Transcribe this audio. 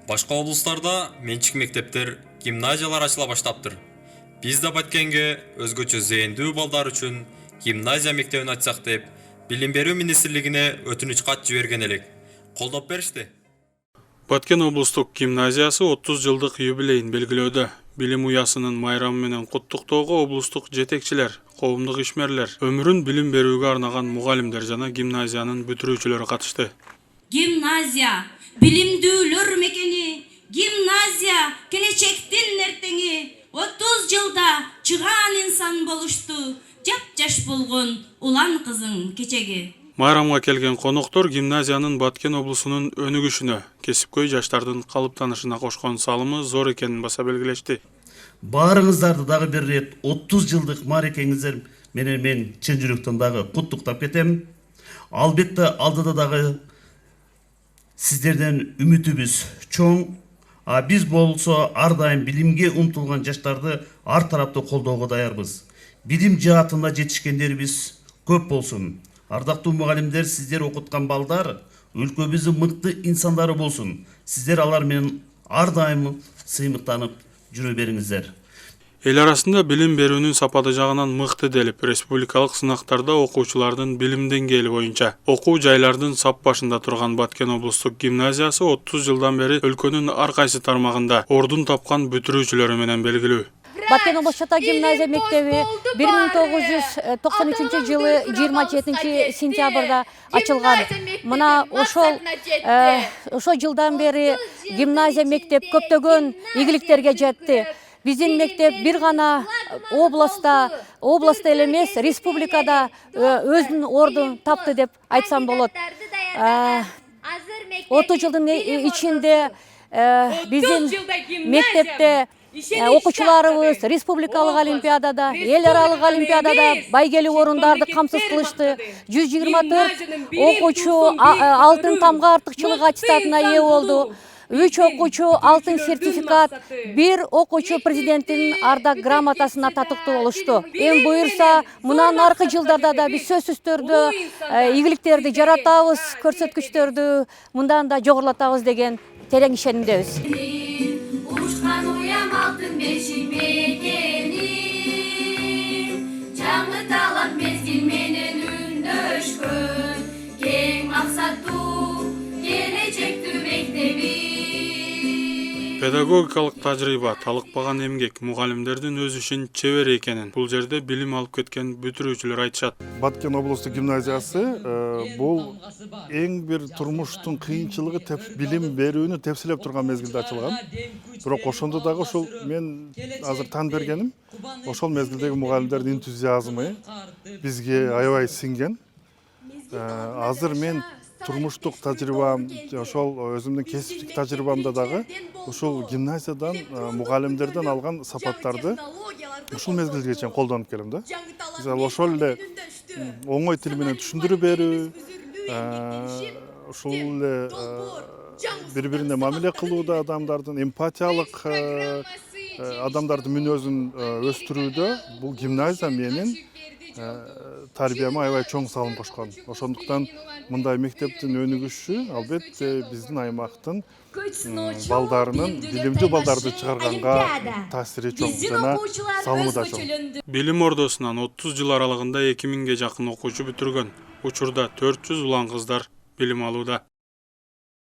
Башка облустарда менчик мектептер, гимназиялар ачыла баштаптыр. Биз да Баткенге өзгөчө зээндүү балдар үчүн гимназия мектебин ачсак деп, Билим берүү министрлигине өтүнүч кат жиберген элек. Колдоп беришти. Баткен облустук гимназиясы 30 жылдык юбилейин белгилөөдө. Билим уясынын майрамы менен куттуктоого облустук жетекчилер, коомдук ишмерлер, өмүрүн билим берүүгө арнаган мугалимдер жана гимназиянын бүтүрүүчүлөрү катышты. Гимназия билимдүүлөр мекени, гимназия келечектин эртеңи. 30 жылда чыгаан инсан болушту, жап-жаш болгон улан кызың кечеги. Майрамга келген коноктор гимназиянын Баткен облусунун өнүгүшүнө, кесипкөй жаштардын калыптанышына кошкон салымы зор экенин баса белгилешти. Баарыңыздарды дагы бир рет 30 жылдык мааракеңиздер менен мен чын жүрөктөн дагы куттуктап кетем. Албетте алдыда дагы сиздерден үмүтүбүз чоң. Биз болсо ар дайым билимге умтулган жаштарды ар тараптуу колдоого даярбыз. Билим жаатында жетишкендерибиз көп болсун. Ардактуу мугалимдер, сиздер окуткан балдар өлкөбүздүн мыкты инсандары болсун. Сиздер алар менен ар дайым сыймыктанып жүрө бериңиздер. Эл арасында билим берүүнүн сапаты жагынан мыкты делип, республикалык сынактарда окуучулардын билим деңгээли боюнча окуу жайлардын сап башында турган Баткен облустук гимназиясы 30 жылдан бери өлкөнүн ар кайсы тармагында ордун тапкан бүтүрүүчүлөрү менен белгилүү. Баткен облустук гимназия мектеби 1993 жылы 27 сентябрда ачылган. Мына ошол жылдан бери гимназия мектеп көптөгөн ийгиликтерге жетти. Биздин мектеп бир гана областта эле эмес, республикада өзүнүн ордун тапты деп айтсам болот. 30 жылдын ичинде биздин мектепте окуучуларыбыз республикалык олимпиадада, эл аралык олимпиадада байгелүү орундарды камсыз кылышты. 124 окуучу алтын тамга артыкчылык аттестатына ээ болду. 3 окуучу алтын сертификат, 1 окуучу президенттин ардак грамотасына татыктуу болушту. Эми буюрса, мындан аркы жылдарда да биз сөзсүз түрдө ийгиликтерди жаратабыз, көрсөткүчтөрдү мындан да жогорулатабыз деген терең ишенимдебиз. Педагогикалык тажрыйба, талыкпаган эмгек, мугалимдердин өз ишин чебер экенин бул жерде билим алып кеткен бүтүрүүчүлөр айтышат. Баткен облустук гимназиясы бул эң бир турмуштун кыйынчылыгы билим берүүнү тепсилеп турган мезгилде ачылган. Бирок ошондо дагы ушул мен азыр тан бергеним, ошол мезгилдеги мугалимдердин энтузиазмы бизге аябай сиңген. Азыр мен турмуштук тажрыйбам, ошол өзүмдүн кесиптик тажрыйбамда дагы ушул гимназиядан мугалимдерден алган сапаттарды ушул мезгилге чейин колдонуп келем да. Мисалы ошол эле оңой тил менен түшүндүрүп берүү, ушул эле бири-бирине мамиле кылууда адамдардын эмпатиялык адамдардын мүнөзүн өстүрүүдө бул гимназия менин тарбияма аябай чоң салым кошкон. Ошондуктан мындай мектептин өнүгүшү албетте биздин аймактын балдарынын билимдүү балдарды чыгарганга таасири чоң жана салымы да чоң. Билим ордосунан 30 жыл аралыгында 2000ге жакын окуучу бүтүргөн. Учурда 400 улан кыздар билим алууда.